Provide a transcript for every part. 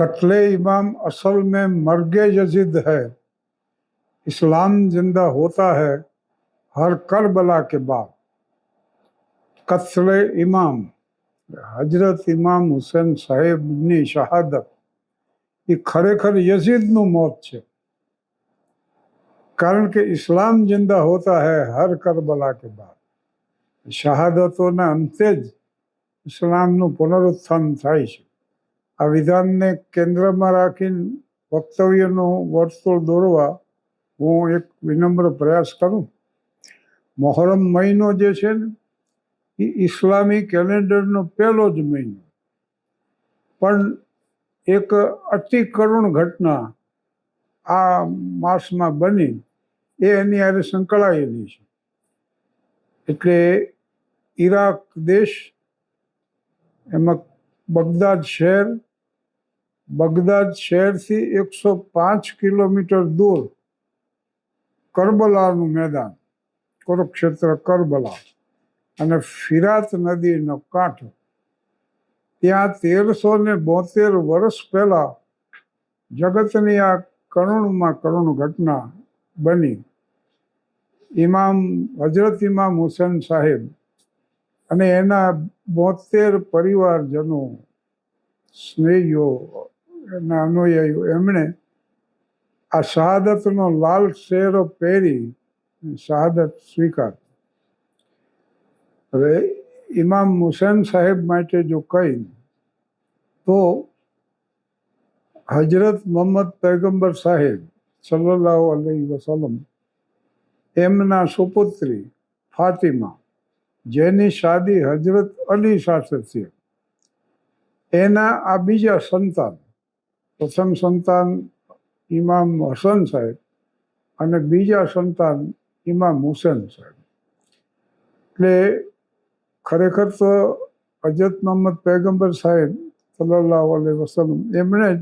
कत्ले इमाम असल में मर्गे यजीद है, इस्लाम जिंदा होता है हर करबला के बाद। कत्ले इमाम हजरत इमाम हुसैन साहेबની શહાદત એ ખરેખર યઝીદનું મોત છે, કારણ કે ઇસ્લામ જિંદા હોતા હૈ હર કરબલા કે બાદ। શહાદતોના અંતે જ ઇસ્લામનું પુનરુત્થાન થાય છે। આ વિધાનને કેન્દ્રમાં રાખીને વક્તવ્યનું વર્તુળ દોરવા હું એક વિનમ્ર પ્રયાસ કરું। મોહરમ મહિનો જે છે ને એ ઇસ્લામી કેલેન્ડરનો પહેલો જ મહિનો, પણ એક અતિ કરુણ ઘટના આ માસમાં બની એ એની હારે સંકળાયેલી છે। એટલે ઈરાક દેશ, એમાં બગદાદ શહેરથી 105 કિલોમીટર દૂર કરબલાનું મેદાન, કુરુક્ષેત્ર કરબલા અને ફિરાત નદીનો કાંઠો, ત્યાં 1372 વર્ષ પહેલા જગતની આ કરુણમાં કરુણ ઘટના બની। હજરત ઇમામ હુસૈન સાહેબ અને એના 72 પરિવારજનો, સ્નેહીઓ, એના અનુયાયીઓ, એમણે આ શહાદતનો લાલ શેરો પહેરી શહાદત સ્વીકાર। હવે ઇમામ હુસૈન સાહેબ માટે જો કહી તો હજરત મોહમ્મદ પૈગંબર સાહેબ સલ્લલ્લાહુ અલૈહિ વસલ્લમ, એમના સુપુત્રી ફાતિમા, જેની શાદી હજરત અલી સાથે છે, એના આ બીજા સંતાન, પ્રથમ સંતાન ઇમામ હસન સાહેબ અને બીજા સંતાન ઇમામ હુસૈન સાહેબ। એટલે ખરેખર તો હજરત મોહમ્મદ પૈગંબર સાહેબ સલ્લલ્લાહુ અલૈહિ વસલ્લમ એમણે જ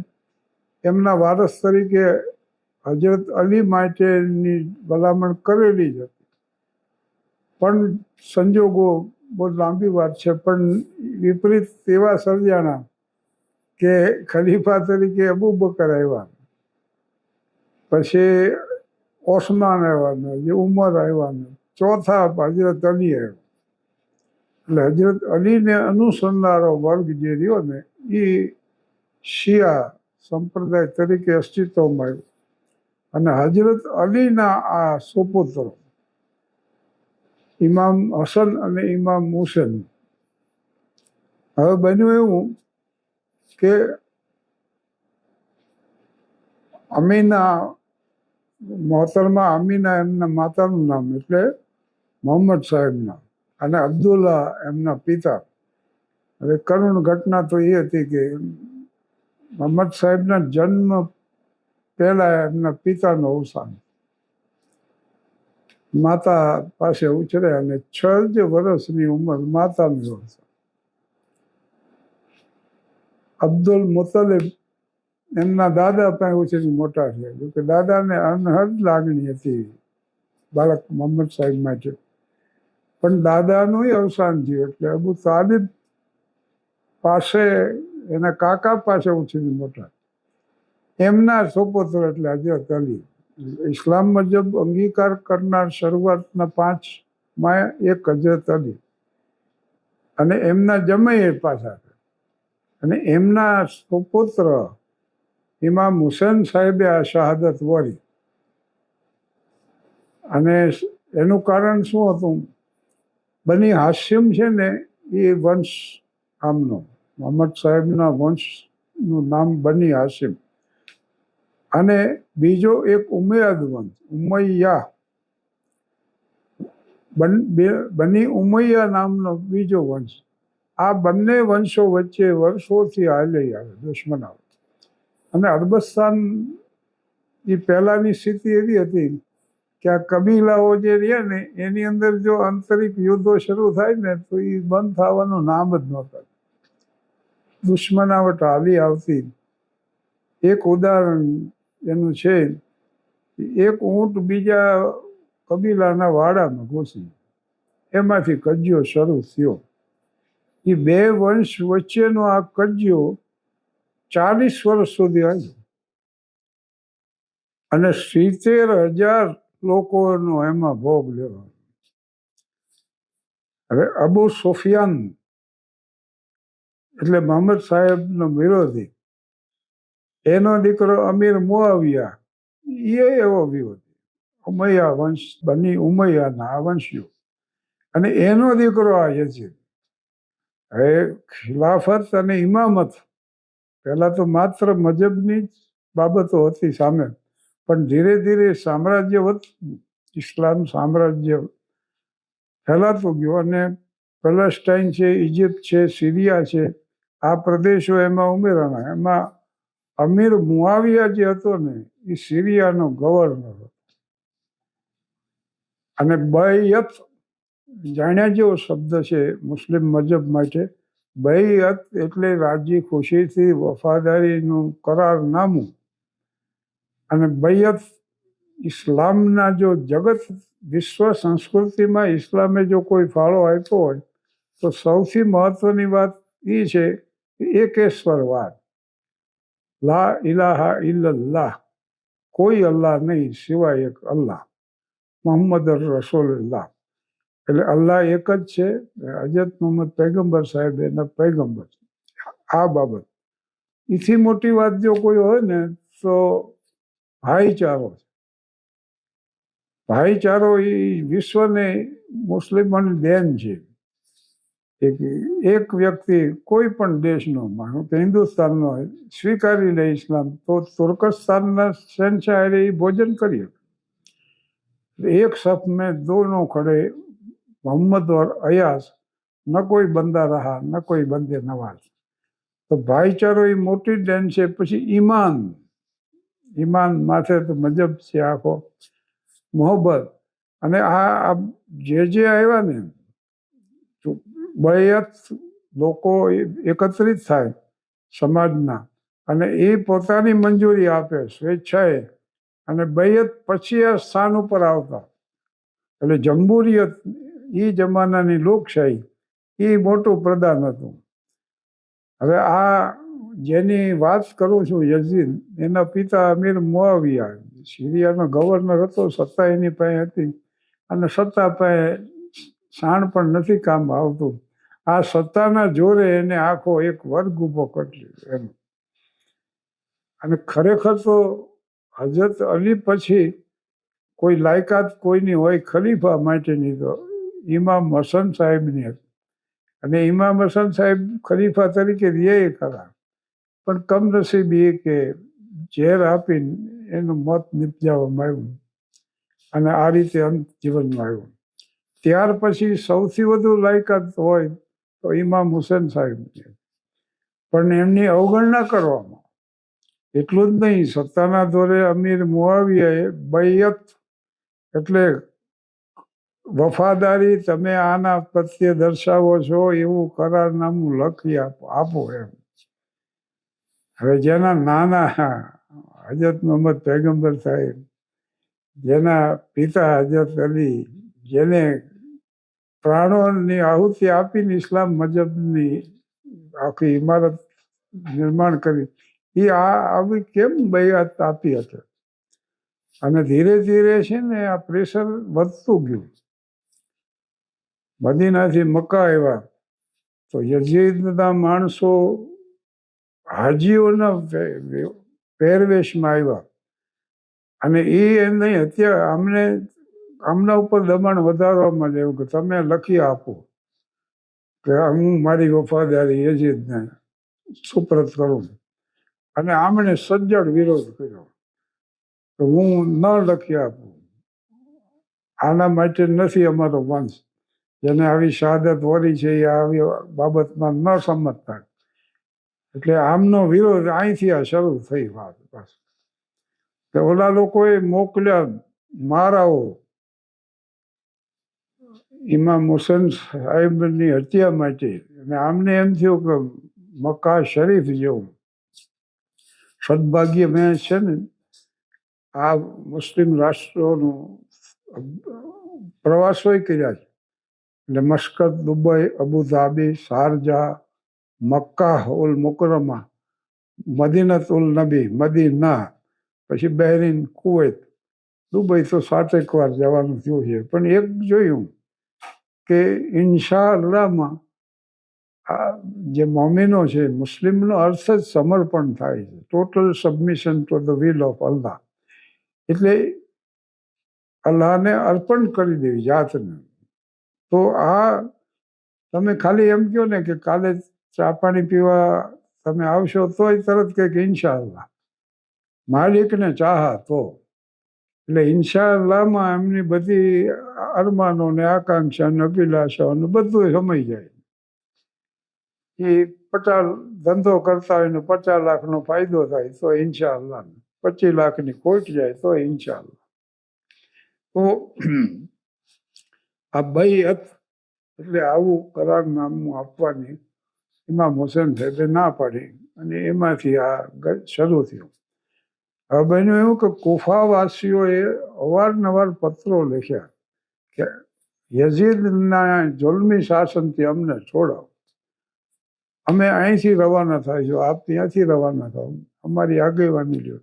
એમના વારસ તરીકે હજરત અલી માટેની ભલામણ કરેલી જ હતી, પણ સંજોગો બહુ લાંબી વાત છે, પણ વિપરીત એવા સર્જાણા કે ખલીફા તરીકે અબુ બકર આવ્યા, પછી ઓસ્માન આવ્યા, જે ઉમર આવ્યા, ચોથા હજરત અલી આવ્યા। એટલે હજરત અલીને અનુસરનારો વર્ગ જે રહ્યો ને એ શિયા સંપ્રદાય તરીકે અસ્તિત્વમાં આવ્યો, અને હજરત અલીના આ સુપુત્રો ઇમામ હસન અને ઇમામ હુસૈન, હવે બન્યું એવું કે મોહતરમા અમીના એમના માતાનું નામ, એટલે મોહમ્મદ સાહેબના, અને અબ્દુલ્લા એમના પિતા। હવે કરુણ ઘટના તો એ હતી કે મોહમ્મદ સાહેબના જન્મ પહેલા એમના પિતાનું અવસાન, માતા પાસે ઉછર્યા અને 6 જ વર્ષની ઉંમર માતાનું અવસાન। અબ્દુલ મુતલિબ એમના દાદા પાસે ઉછરી મોટા થયા, જોકે દાદાને અનહદ લાગણી હતી બાળક મોહમ્મદ સાહેબ માટે, પણ દાદાનું અવસાન થયું એટલે અબુ તાલિબ પાસે, એના કાકા પાસે ઉછરી મોટા, એમના સુપુત્ર એટલે હજરત અલી। ઇસ્લામ મુજબ અંગીકાર કરનાર શરૂઆતના 5 એક હજરત અલી, અને એમના જમૈ પાછા, અને એમના સુપુત્ર ઇમામ હુસૈન સાહેબે આ શહાદત વરી। અને એનું કારણ શું હતું? બની હાશિમ છે ને એ વંશ, આમનો મોહમ્મદ સાહેબના વંશનું નામ બની હાશિમ, અને બીજો એક ઉમૈયાદ વંશ, ઉમૈયા, બની ઉમૈયા નામનો બીજો વંશ। આ બંને વંશો વચ્ચે વર્ષોથી હાલી આવે દુશ્મનાવટ, અને અરબસ્તાન એ પહેલાની સ્થિતિ એવી હતી કે આ કબીલાઓ જે રહ્યા ને એની અંદર જો આંતરિક યુદ્ધો શરૂ થાય ને તો એ બંધ થવાનું નામ જ નહોતા, દુશ્મનાવટ હાલી આવતી। એક ઉદાહરણ એનું છે, એક ઊંટ બીજા કબીલાના વાડામાં ઘૂસી, એમાંથી કજિયો શરૂ થયો। એ બે વંશ વચ્ચેનો આ કજિયો 40 વર્ષ સુધી આવ્યું અને 70,000 લોકોનો એમાં ભોગ લેવાનો. હવે અબુ સુફિયાન એટલે મોહમ્મદ સાહેબનો વિરોધી, એનો દીકરો અમીર મુઆવિયા, એ એવો વિરોધી, ઉમૈયા વંશ, બની ઉમૈયાના આ વંશીઓ, અને એનો દીકરો આ યઝીદ. હવે ખિલાફત અને ઇમામત પહેલા તો માત્ર મજહબની જ બાબતો હતી સામે, પણ ધીરે ધીરે સામ્રાજ્ય ઇસ્લામ સામ્રાજ્ય ફેલાતું ગયું અને પેલેસ્ટાઇન છે, ઇજિપ્ત છે, સિરિયા છે, આ પ્રદેશો એમાં ઉમેરાણા. એમાં અમીર મુઆવિયા જે હતો ને એ સિરિયાનો ગવર્નર હતો. અને બૈયત જાણ્યા જેવો શબ્દ છે મુસ્લિમ મજહબ માટે. બૈયત એટલે રાજી ખુશીથી વફાદારીનું કરારનામું. અને બૈયત ઇસ્લામના જો જગત વિશ્વ સંસ્કૃતિમાં ઇસ્લામે જો કોઈ ફાળો આપ્યો હોય તો સૌથી મહત્વની વાત એ છે કે એકેશ્વરવાદ, લા ઇલાહા ઇલ્લલ્લાહ, કોઈ અલ્લાહ નહીં સિવાય એક અલ્લાહ, મોહમ્મદ રસૂલુલ્લાહ. એટલે અલ્લાહ એક જ છે. હજરત મોહમ્મદ પૈગંબર સાહેબ એના પૈગંબર. આ બાબત એથી મોટી વાત જો કોઈ હોય ને તો ભાઈચારો છે. ભાઈચારો એ વિશ્વને મુસ્લિમોની દેન છે. એક વ્યક્તિ કોઈ પણ દેશનો, માનો કે હિન્દુસ્તાનનો હોય, સ્વીકારી લે ઇસ્લામ, તો તુર્કસ્તાનના શહેનશાહે એ ભોજન કરીએ. એક સફ મેં દોનો ખડે મોહમ્મદ और अयाज, ન કોઈ બંદા રહા ન કોઈ બંદે નવાજ. તો ભાઈચારો એ મોટી દેન છે. પછી ઈમાન, ઈમાન માથે તો મજહબ છે આખો, મોહબ્બત. અને આ જે આવ્યા ને બૈયત, લોકો એકત્રિત થાય સમાજના અને એ પોતાની મંજૂરી આપે સ્વેચ્છાએ, અને બૈયત પછી આ સ્થાન ઉપર આવતા. એટલે જમહુરિયત એ જમાનાની લોકશાહી એ મોટું પ્રદાન હતું. હવે આ જેની વાત કરું છું યઝીદ, એના પિતા અમીર મુઆવિયા સિરિયાનો ગવર્નર હતો. સત્તા એની પાસે હતી અને સત્તા પાસે શાણ પણ નથી કામ આવતું. આ સત્તાના જોરે એને આખો એક વર્ગ ઊભો કરી એમ. અને ખરેખર તો હજરત અલી પછી કોઈ લાયકાત કોઈની હોય ખલીફા માટેની તો ઇમામ હસન સાહેબની હતી. અને ઇમામ હસન સાહેબ ખલીફા તરીકે રહ્યા ખરા, પણ કમનસીબી કે ઝેર આપીને એનું મોત નિપજાવવામાં આવ્યું અને આ રીતે અંત જીવનમાં આવ્યું. ત્યાર પછી સૌથી વધુ લાયકાત હોય તો ઇમામ હુસેન સાહેબની, પણ એમની અવગણના કરવામાં. એટલું જ નહીં, સત્તાના દોરે અમીર મુઆવિયાએ બૈયત એટલે વફાદારી તમે આના પ્રત્યે દર્શાવો છો એવું કરારનામું લખી આપો એમ. હવે જેના નાના હજરત મોહમ્મદ પૈગંબર સાહેબ, જેના પિતા હજરત અલી, જેને પ્રાણોની આહુતિ આપીને ઇસ્લામ મજહબની આખી ઇમારત નિર્માણ કરી, એ આવી કેમ બૈઆત આપી હતી. અને ધીરે ધીરે છે ને આ પ્રેશર વધતું ગયું. મદીનાથી મક્કા આવ્યા તો યઝીદના માણસો હાજીઓના પહેરવેશમાં આવ્યા અને એની હત્યા આમના ઉપર દબાણ વધારવામાં આવ્યું કે તમે લખી આપો કે હું મારી વફાદારી યઝીદને સુપ્રત કરું. અને આમણે સજ્જડ વિરોધ કર્યો કે હું ન લખી આપું, આના માટે નથી અમારો વંશ. જેને આવી શહાદત વરી છે એ આવી બાબતમાં ન સમજતા. એટલે આમનો વિરોધ અહીંથી આ શરૂ થઈ વાત. બસ તો ઓલા લોકોએ મોકલ્યા મારાઓ ઇમામ હુસેન સાહેબની હત્યા માટે. અને આમને એમ થયું કે મક્કા શરીફ જેવું સદભાગ્ય મેં છે ને આ મુસ્લિમ રાષ્ટ્રોનું પ્રવાસોય કર્યા છે. એટલે મસ્કત, દુબઈ, અબુધાબી, શારજા, મક્કા ઉલ મુકરમા, મદીનતુલ નબી, મદીના, પછી બહેરીન, કુવૈત, દુબઈ તો 7 વાર જવાનું થયું છે. પણ એક જોયું કે ઇન્શા અલ્લાહમાં આ જે મોમિનો છે, મુસ્લિમનો અર્થ જ સમર્પણ થાય છે, total submission to the will of Allah. એટલે અલ્લાહને અર્પણ કરી દેવી જાતને. તો આ તમે ખાલી એમ કહો ને કે કાલે ચા પાણી પીવા તમે આવશો તોય તરત કે ઇન્શા અલ્લાહ, માલિકને ચાહા તો. એટલે ઇન્શા અલ્લાહમાં એમની બધી અરમાનો ને આકાંક્ષા ને અભિલાષાઓ ને બધું સમાઈ જાય. એ 50 ધંધો કરતા હોય ને 50 લાખનો ફાયદો થાય તો ઇન્શા અલ્લાહ, 25 લાખની ખોટ જાય તો ઇન્શા અલ્લાહ. તો આ બૈઅત એટલે આવું કરાર નામું આપવાની ઇમામ હુસૈન સાહેબે ના પાડી અને એમાંથી આ શરૂ થયું. હવે બન્યું એવું કે કુફાવાસીઓએ અવારનવાર પત્રો લખ્યા કે યઝીદના જુલ્મી શાસનથી અમને છોડાવો, અમે અહીંથી રવાના થાઈશું, આપ ત્યાંથી રવાના થાવ, અમારી આગેવાની લ્યો.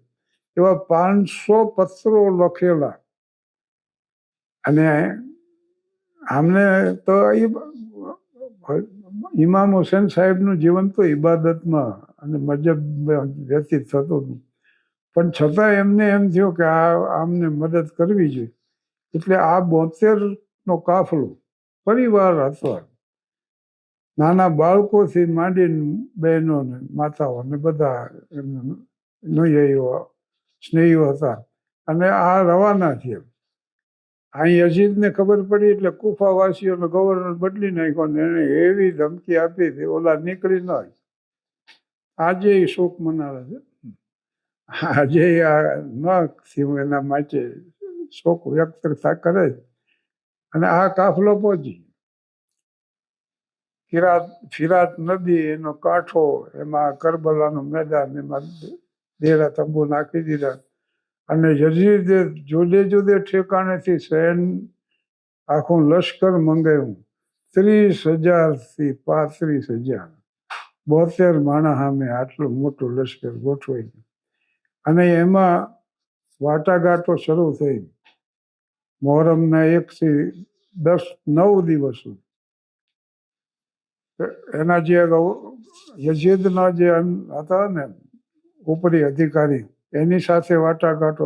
એવા 500 પત્રો લખેલા. અને આમને તો ઇમામ હુસૈન સાહેબનું જીવન તો ઇબાદતમાં અને મજહબ વ્યતીત થતું હતું. પણ છતાં એમને એમ થયું કે આમને મદદ કરવી જોઈએ. એટલે આ 72નો કાફલો પરિવાર હતો. નાના બાળકોથી માંડીને બહેનો ને માતાઓ ને બધા સ્નેહીઓ હતા. અને આ રવાના થયા. અહીં યઝીદને ખબર પડી એટલે કુફાવાસીઓનો ગવર્નર બદલી નાખ્યો ને એને એવી ધમકી આપી હતી, ઓલા નીકળી ન. આજે શોક મનાવે છે. આજે આ ન થયું એના માટે શોક વ્યક્ત કરે. અને આ કાફલો પહોંચી ફિરાત નદી, એનો કાંઠો, એમાં કરબલાનું મેદાન, એમાં ડેરા તંબુ નાખી દીધા. અને યઝીદે જુદે જુદે ઠેકાણેથી આખું લશ્કર મંગાવ્યું. 30,000થી 35,000, 72 માણસ સામે આટલું મોટું લશ્કર ગોઠવાઈ ગયું. અને એમાં વાટાઘાટો શરૂ થઈ. મોહરમના 1 થી 9 દિવસ સુધી એના જે યઝીદના જે હતા ને ઉપરી અધિકારી, એની સાથે વાટાઘાટો.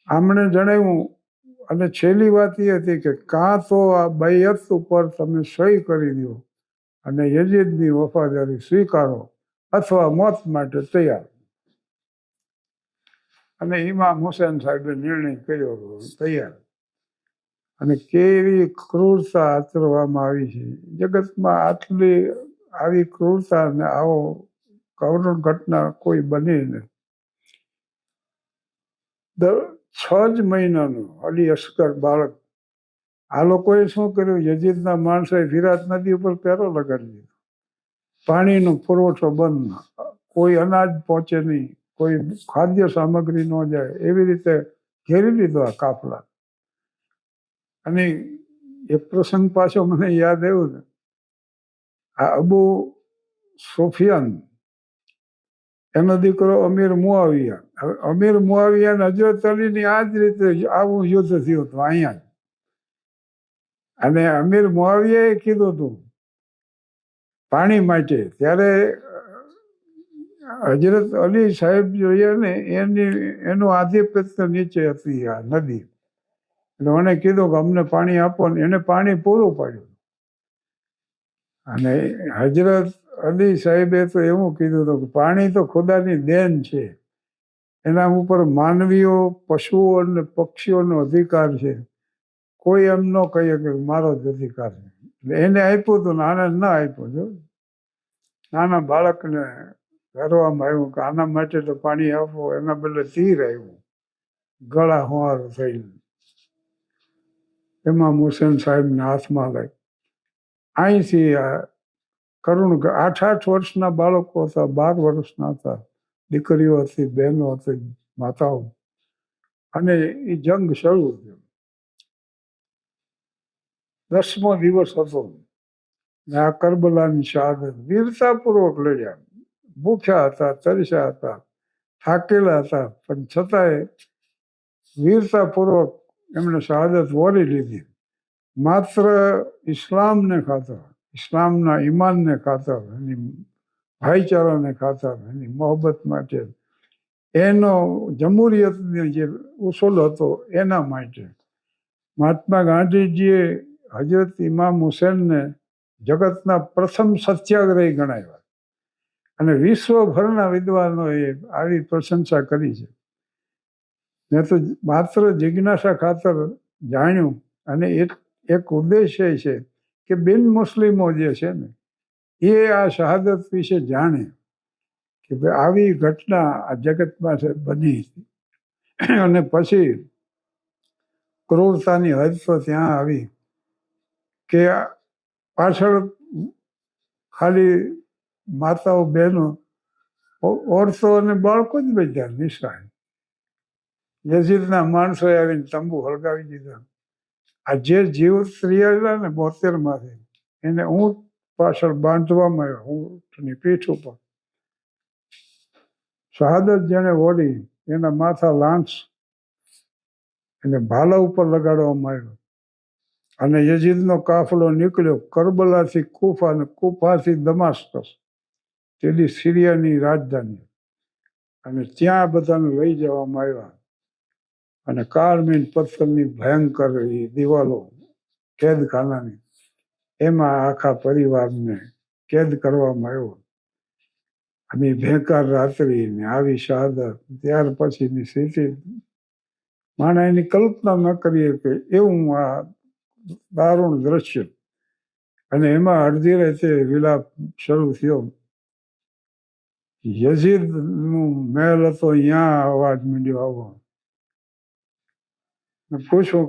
આમણે જણાવ્યું. અને છેલ્લી વાત એ હતી કે કાં તો આ બૈઅત ઉપર તમે સહી કરી દો અને યઝીદની વફાદારી સ્વીકારો, અથવા મોત માટે તૈયાર. અને ઇમામ હુસૈન સાહેબે નિર્ણય કર્યો, તૈયાર. અને કેવી ક્રૂરતા આચરવામાં આવી છે જગતમાં. આવી ક્રૂરતા ને આવો કરુણ ઘટના કોઈ બની નથી. 6 જ મહિનાનું અલી અસ્કર બાળક. આ લોકોએ શું કર્યું, યઝીદના માણસોએ ફિરાત નદી ઉપર પહેરો લગાડી દીધો. પાણીનો પુરવઠો બંધ, કોઈ અનાજ પહોંચે નહીં, કોઈ ખાદ્ય સામગ્રી ન જાય, એવી રીતે ઘેરી લીધો આ કાફલા. અને એક પ્રસંગ પાછો મને યાદ આવ્યો ને, આ અબુ સુફિયાન, એનો દીકરો અમીર મુઆવિયા. હવે અમીર મુઆવિયા હજરત અલીની આ જ રીતે આવું યુદ્ધ થયું હતું અહીંયા જ. અને અમીર મુઆવિયાએ કીધું હતું પાણી માટે. ત્યારે હજરત અલી સાહેબ જોઈએ ને એનું આધિપત્ય નીચે હતી આ નદી. એટલે મને કીધું કે અમને પાણી આપો ને. એને પાણી પૂરું પાડ્યું. અને હજરત અલી સાહેબે તો એવું કીધું હતું કે પાણી તો ખુદાની દેન છે, એના ઉપર માનવીઓ, પશુઓ અને પક્ષીઓનો અધિકાર છે. કોઈ એમ ન કહીએ કે મારો જ અધિકાર છે. એટલે એને આપ્યું હતું ને આને ન આપ્યું. જો નાના બાળકને કરવામાં આવ્યું કે આના માટે તો પાણી આપો, એના બદલે તીર આવ્યું ગળા હોવારું થઈને. ઇમામ હુસૈન સાહેબના હાથમાં લાગ્યું. અહીંથી આ કરુણ 8-8 વર્ષના બાળકો હતા, 12 વર્ષના હતા, દીકરીઓ હતી, બહેનો હતી, માતાઓ. અને એ જંગ શરૂ થયો. 10મો દિવસ હતો ને આ કરબલાની શહાદત વીરતાપૂર્વક લડ્યા. ભૂખ્યા હતા, તરસ્યા હતા, થાકેલા હતા, પણ છતાંય વીરતાપૂર્વક એમણે શહાદત વોરી લીધી. માત્ર ઇસ્લામને ખાતર, ઇસ્લામના ઈમાનને ખાતર, એની ભાઈચારાને ખાતર, એની મોહબ્બત માટે, એનો જમહુરિયતનો જે ઉસૂલ હતો એના માટે મહાત્મા ગાંધીજીએ હજરત ઇમામ હુસેનને જગતના પ્રથમ સત્યાગ્રહી ગણાવ્યા અને વિશ્વભરના વિદ્વાનોએ આવી પ્રશંસા કરી છે. મેં તો માત્ર જિજ્ઞાસા ખાતર જાણ્યું અને એક ઉદ્દેશ્ય છે કે બિન મુસ્લિમો જે છે ને એ આ શહાદત વિશે જાણે કે ભાઈ આવી ઘટના આ જગતમાં બની અને પછી ક્રૂરતાની હદ તો ત્યાં આવી કે પાછળ ખાલી માતાઓ બહેનો ઓરતો અને બાળકો જ બચ્યા નિશાન. યઝીદના માણસોએ આવીને તંબુ હળગાવી દીધા. આ જે જીવ રહ્યા ને 72માંથી એને ઊંટ પાછળ બાંધવામાં આવ્યા, ઊંટની પીઠ ઉપર. શહાદત જેને વળી એના માથા લાંસ એને ભાલા ઉપર લગાડવામાં આવ્યો અને યઝીદનો કાફલો નીકળ્યો કરબલાથી કૂફા અને કૂફાથી દમાસ્કસ, તેની સિરિયાની રાજધાની, અને ત્યાં બધાને લઈ જવામાં આવ્યા અને કાળમીન પથ્થરની ભયંકર દિવાલો કેદખાનાની, એમાં આખા પરિવારને કેદ કરવામાં આવ્યો. અને ભેંકાર રાત્રિ ને આવી શહાદત, ત્યાર પછીની સ્થિતિ માણસ એની કલ્પના ન કરીએ કે એવું આ દારૂણ દ્રશ્ય. અને એમાં અડધી રાતે વિલાપ શરૂ થયો. યઝીદનું મહેલ હતો, અહીંયા અવાજ માંડ્યો આવવો. પૂછું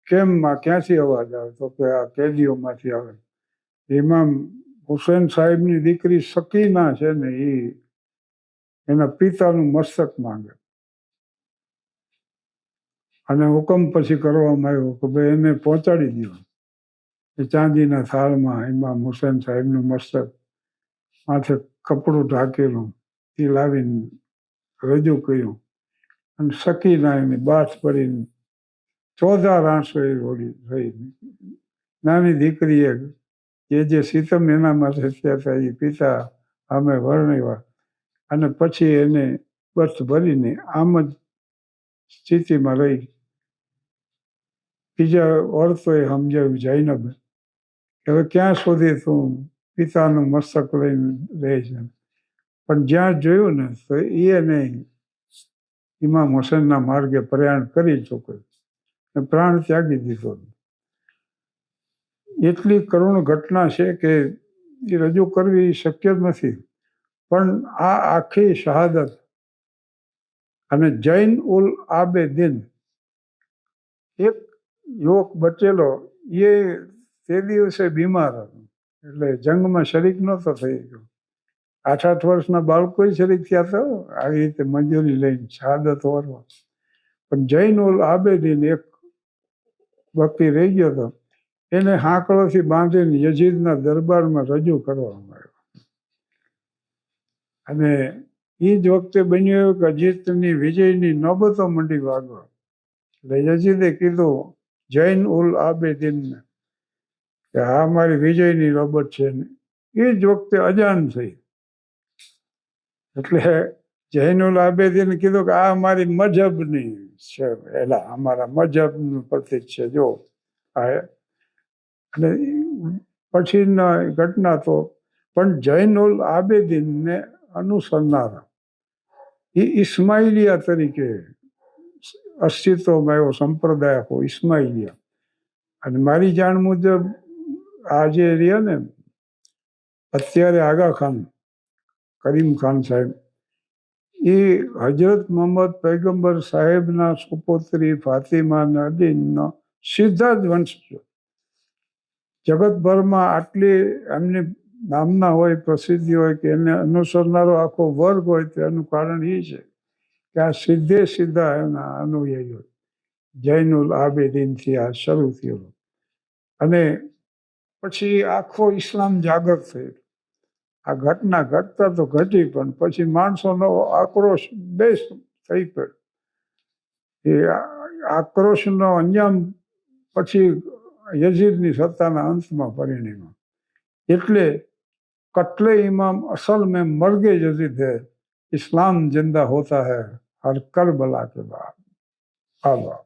કેમ ક્યાંથી અવાજ આવે? તો કે આ કેદીઓમાંથી આવે. ઇમામ હુસેન સાહેબની દીકરી સકીના છે ને એ એના પિતાનું મસ્તક માંગે અને હુકમ પછી કરવામાં આવ્યો કે ભાઈ એને પહોંચાડી દો. એ ચાંદીના થાળમાં ઇમામ હુસેન સાહેબનું મસ્તક, માથે કપડું ઢાંકેલું, એ લાવીને રજૂ કર્યું અને સકીના એની બાથ ભરીને 14 આંસુએ રોડી થઈ. નાની દીકરીએ જે સિતમ એના માટે થયા હતા એ પિતા અમે વર્ણવ્યા અને પછી એને બસ ભરીને આમ જ સ્થિતિમાં રહી. બીજા ઓરતોએ સમજાવ્યું જૈનબ કે હવે ક્યાં સુધી તું પિતાનું મસ્તક લઈને રહે છે? પણ જ્યાં જોયું ને તો એને ઇમામ હુસેનના માર્ગે પ્રયાણ કરી ચૂક્યો, પ્રાણ ત્યાગી દીધો. એટલી કરુણ ઘટના છે કે એ રજૂ કરવી શક્ય નથી. પણ આ આખી શહાદત અને જૈન ઉલ આબેદીન, એક યુવક બચેલો, એ તે દિવસે બીમાર હતો એટલે જંગમાં શરીક નહોતો થઈ ગયો. 8-8 વર્ષના બાળકો શરીક થયા હતા આવી રીતે મંજૂરી લઈને શહાદત વરવા. પણ જૈન ઉલ આબેદીન એક વ્યક્તિ રહી ગયો હતો, એને હાંકળોથી બાંધીને યઝીદના દરબારમાં રજૂ કરવામાં આવ્યો. અને એ જ વખતે બન્યું કે અજીતની વિજયની નોબતો મંડી વાગવા. એટલે યઝીદે કીધું જૈન ઉલ આબેદીનને કે આ મારી વિજયની નોબત છે ને. એ જ વખતે અજાન થઈ. એટલે જૈન ઉલ આબેદીને કીધું કે આ મારી મજહબની છે, એલા અમારા મજહબનું પ્રતીક છે જો આ. અને પછીના ઘટના તો પણ જૈન ઉલ આબેદીનને અનુસરનારા એ ઇસ્માઇલિયા તરીકે અસ્તિત્વમાં આવ્યો સંપ્રદાય આખો ઇસ્માઇલિયા. અને મારી જાણ મુજબ આ જે રહ્યા ને અત્યારે આગા ખાન, કરીમ ખાન સાહેબ, એ હજરત મોહમ્મદ પૈગંબર સાહેબના સુપુત્રી ફાતિમા નદીનનો સીધા જ વંશજો. જગતભરમાં આટલી એમની નામના હોય, પ્રસિદ્ધિ હોય કે એને અનુસરનારો આખો વર્ગ હોય તો એનું કારણ એ છે કે આ સીધા એના અનુયાયીઓ જૈનુલ આબેદીનથી આ શરૂ થયો. અને પછી આખો ઇસ્લામ જાગૃત થયો. આ ઘટના ઘટતા તો ઘટી, પણ પછી માણસોનો આક્રોશ બેસ થઈ પડ્યો. એ આક્રોશનો અંજામ પછી યઝીદની સત્તાના અંતમાં પરિણમ્યો. એટલે कत्ले इमाम असल में मर गए यजीद है, इस्लाम जिंदा होता है हर करबला के बाद. आभार.